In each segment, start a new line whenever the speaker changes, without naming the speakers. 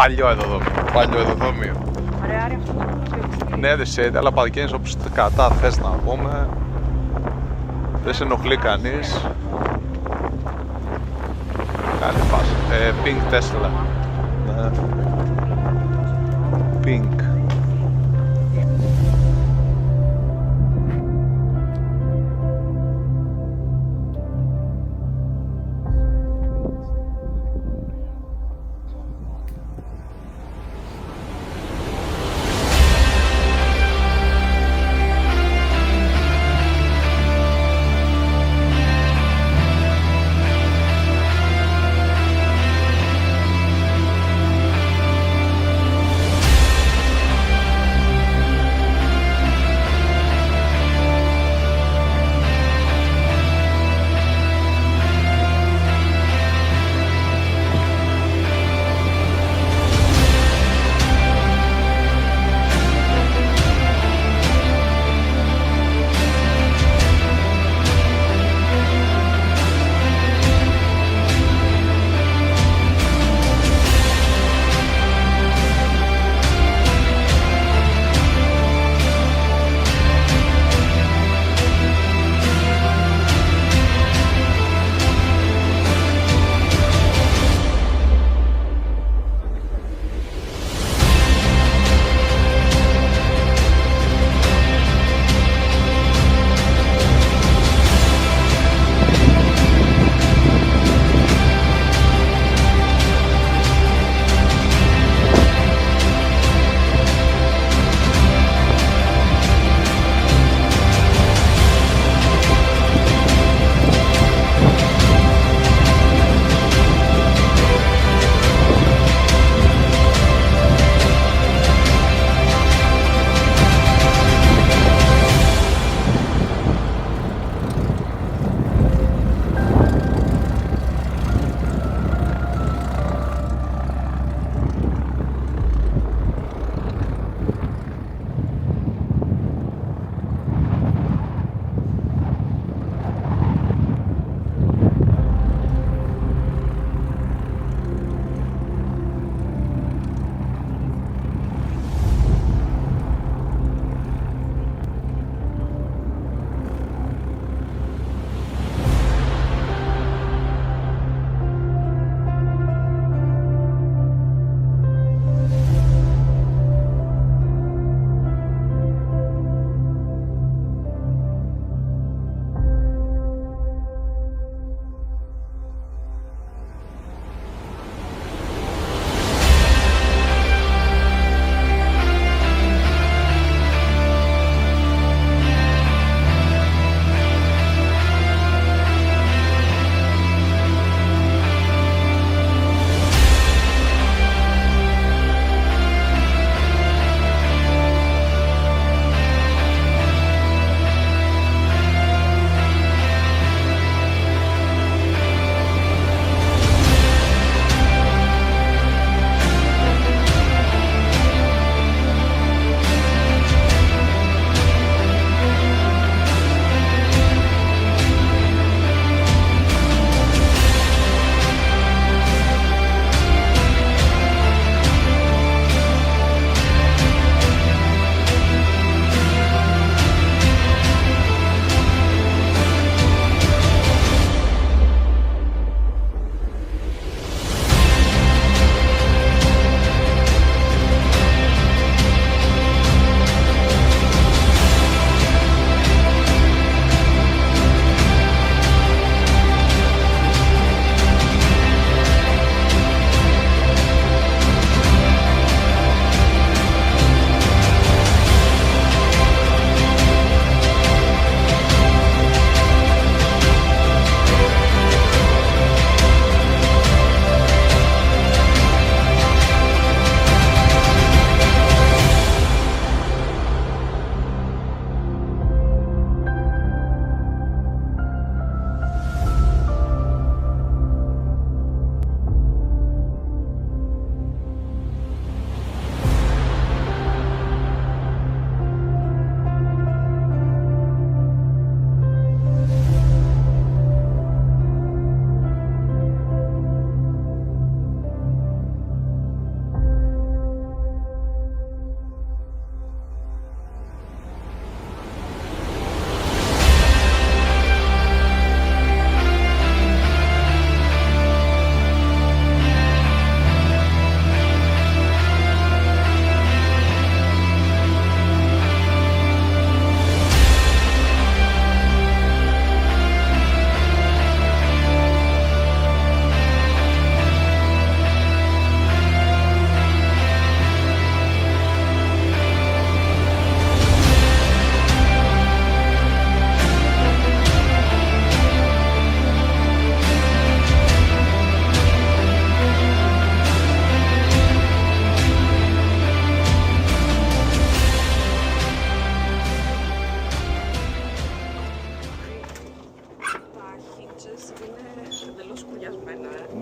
παλιό αεροδρόμιο.
Ωραία, άρα αυτό το
Ναι, δεν σε, αλλά παρκίνεις όπως κατά θες να πούμε. Δεν σε ενοχλεί κανείς. Καλή φάση. Pink Tesla. Ναι. Pink.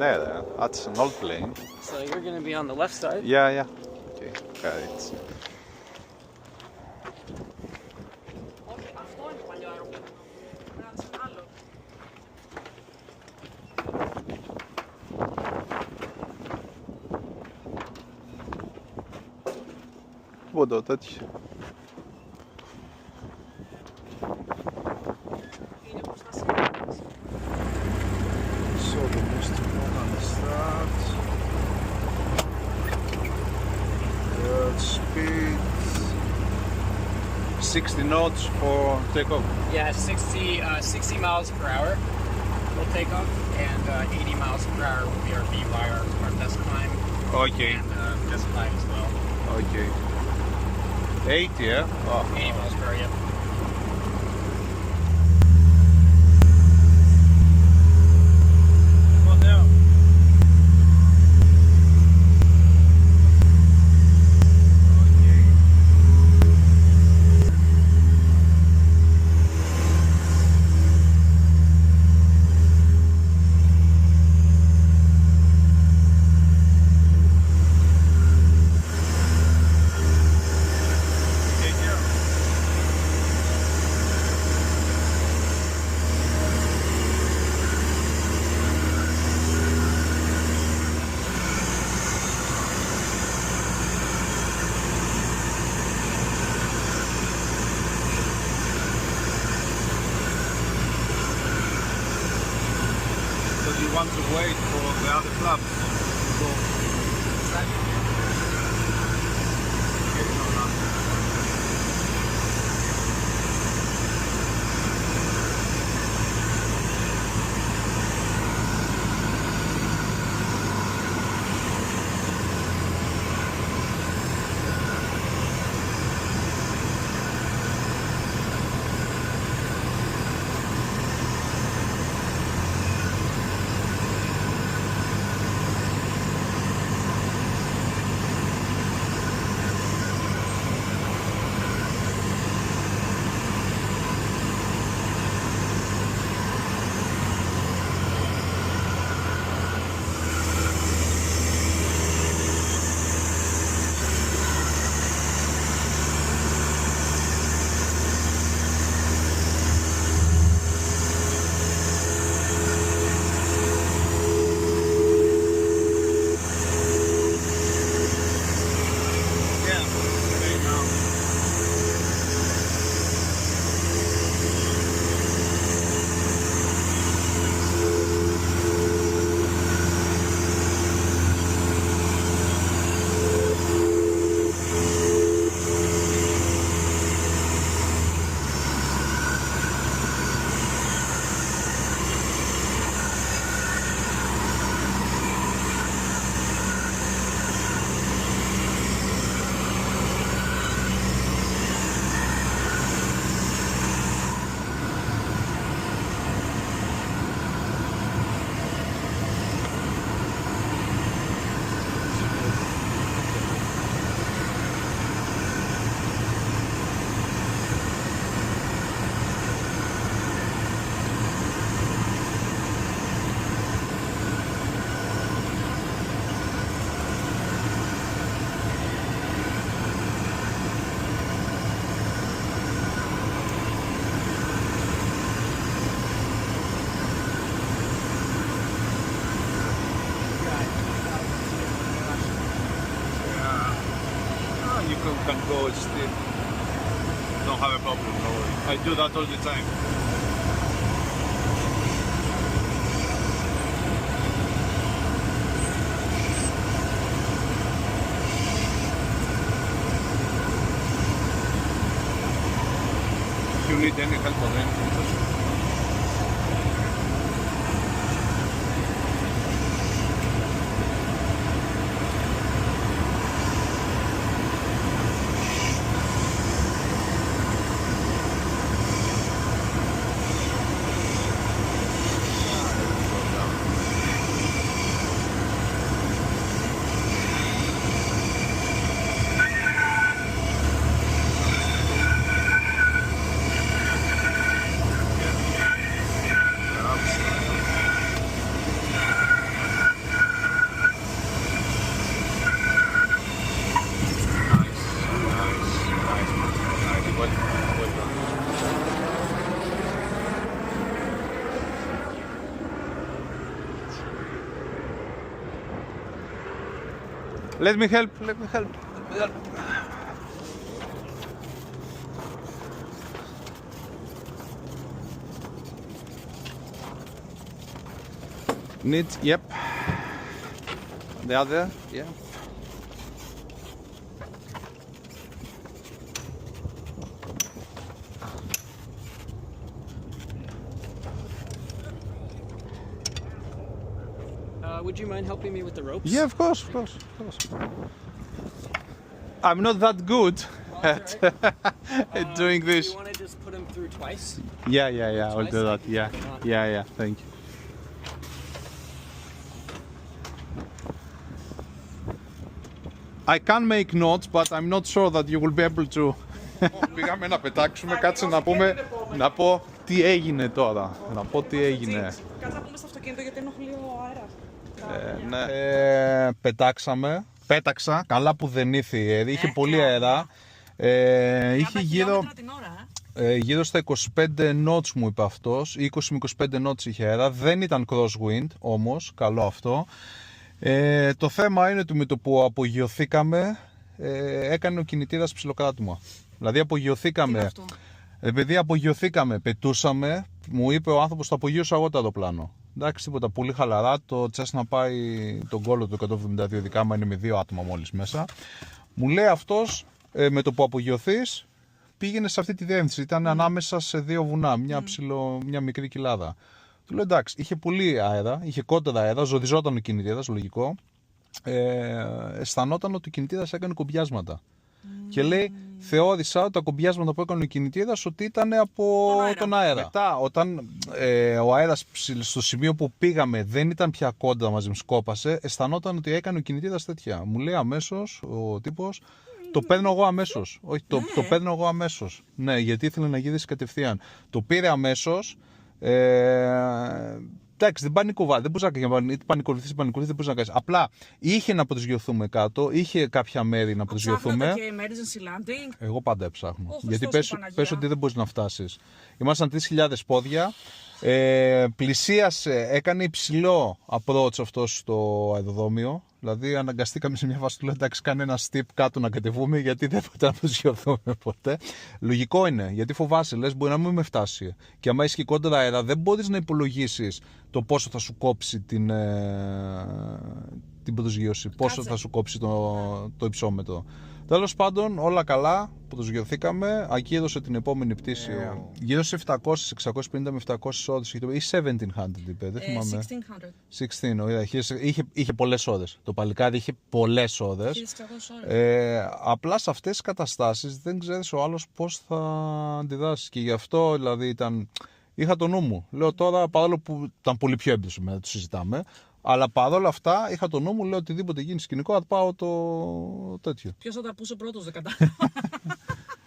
Ναι, that's an old plane.
So you're going to be on the left side.
Yeah, yeah. Okay, got it.
Όχι, αυτό είναι παλιό αεροπλάνο. Ένα άλλο.
Τίποτα τέτοιο.
Είναι προστασία.
So the most important is that speed 60 knots for takeoff.
Yeah, 60 miles per hour will take off, and 80 miles per hour will be our VY, our best climb,
Okay.
and best climb as well.
Okay. 80, yeah? Oh.
80 miles per hour, yep.
Come on down. Okay. Take care. So do you want to wait for the other flaps to go? Okay, no, no. Yeah, okay, now. You can go still. Don't have a problem, no worry. I do that all the time. If you need any help on anything, just Well done. Let me help. Need, yep. The other, yeah.
Would you mind helping me with the ropes?
Yeah, of course. I'm not that good at doing
Do
this.
you want to just put them through twice?
Yeah, I'll do that. Yeah, thank you. I can make notes, but I'm not sure that you will be able to. Πήγαμε να πετάξουμε, κάτσε να πω τι έγινε τώρα.
Κάτσε να πούμε στο αυτοκίνητο γιατί ενοχλεί ο αέρας.
Πέταξα, καλά που δεν ήρθε, είχε πολύ αέρα. Είχε γύρω στα 25 knots μου είπε αυτός, 20 με 25 knots είχε αέρα, δεν ήταν crosswind όμως, καλό αυτό. Το θέμα είναι ότι με το που απογειωθήκαμε έκανε ο κινητήρας ψιλοκράτημα. Δηλαδή απογειωθήκαμε, επειδή απογειωθήκαμε, πετούσαμε, μου είπε ο άνθρωπος το απογείωσα εγώ το αεροπλάνο. Εντάξει, τίποτα, πολύ χαλαρά, το Τσέσνα πάει τον κόλλο του 172 ειδικά, μα είναι με 2 άτομα μόλις μέσα. Μου λέει αυτός, με το που απογειωθείς, πήγαινε σε αυτή τη διεύθυνση, ήταν ανάμεσα σε 2 βουνά, μια μικρή κοιλάδα. Του λέω εντάξει, είχε πολύ αέρα, είχε κόντρα αέρα, ζωδιζόταν ο κινητήρας, λογικό. Αισθανόταν ότι ο κινητήρας έκανε κομπιάσματα. Και λέει, θεώρησα τα κομπιάσματα που έκανε ο κινητήρας ότι ήταν από τον αέρα. Μετά, όταν ο αέρας στο σημείο που πήγαμε δεν ήταν πια κόντρα μαζί μου, σκόπασε, αισθανόταν ότι έκανε ο κινητήρας τέτοια. Μου λέει αμέσως ο τύπος, το παίρνω εγώ αμέσως. Όχι, το παίρνω εγώ αμέσως. Ναι, γιατί ήθελε να γυρίσει κατευθείαν. Το πήρε αμέσως. Εντάξει, δεν πανικοβάλλει, δεν μπορείς να πανικολουθείς, δεν μπορείς να κάνεις. Απλά είχε να προσγειωθούμε κάτω, είχε κάποια μέρη να προσγειωθούμε.
Και emergency landing.
Εγώ πάντα έψαχνω. Γιατί πες ότι δεν μπορείς να φτάσεις. Ήμασταν 3.000 πόδια. Πλησίασε, έκανε υψηλό approach αυτό στο αεροδρόμιο. Δηλαδή αναγκαστήκαμε σε μια φάση του λέω εντάξει, κάνε ένα step κάτω να κατεβούμε γιατί δεν μπορούμε να προσγειωθούμε ποτέ. Λογικό είναι, γιατί φοβάσαι, λες μπορεί να μην με φτάσει. Και άμα έχει κόντρα αέρα δεν μπορείς να υπολογίσεις το πόσο θα σου κόψει την προσγείωση, πόσο θα σου κόψει το υψόμετρο. Τέλος πάντων, όλα καλά, προσγειωθήκαμε, ακύρωσε την επόμενη πτήση γύρω σε 650 με 700 ώρες ή 1700 είπε, δεν θυμάμαι. 1600. Είχε πολλές ώρες, το παλικάρι είχε πολλές ώρες. Απλά σε αυτές τις καταστάσεις δεν ξέρεις ο άλλος πώς θα αντιδράσει και γι' αυτό δηλαδή είχα το νου μου. Λέω τώρα, παρόλο που ήταν πολύ πιο έμπειρος με το συζητάμε, αλλά παρόλα αυτά είχα το νου μου, λέω οτιδήποτε γίνει σκηνικό, θα πάω το τέτοιο.
Ποιος θα τα πούσε πρώτος, δεν κατάλαβα.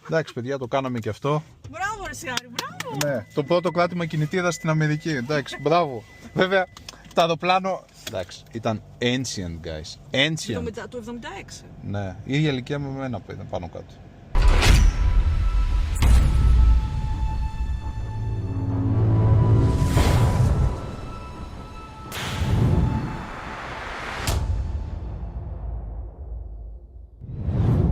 Εντάξει, παιδιά, το κάναμε και αυτό.
Μπράβο, ρε Σιάρη, μπράβο.
Ναι, το πρώτο κράτημα κινητήρα στην Αμερική. Εντάξει, μπράβο. Βέβαια, το αεροπλάνο. Εντάξει, ήταν ancient, guys. Ancient.
Το 76.
Ναι, η ίδια ηλικία με εμένα πάνω κάτω.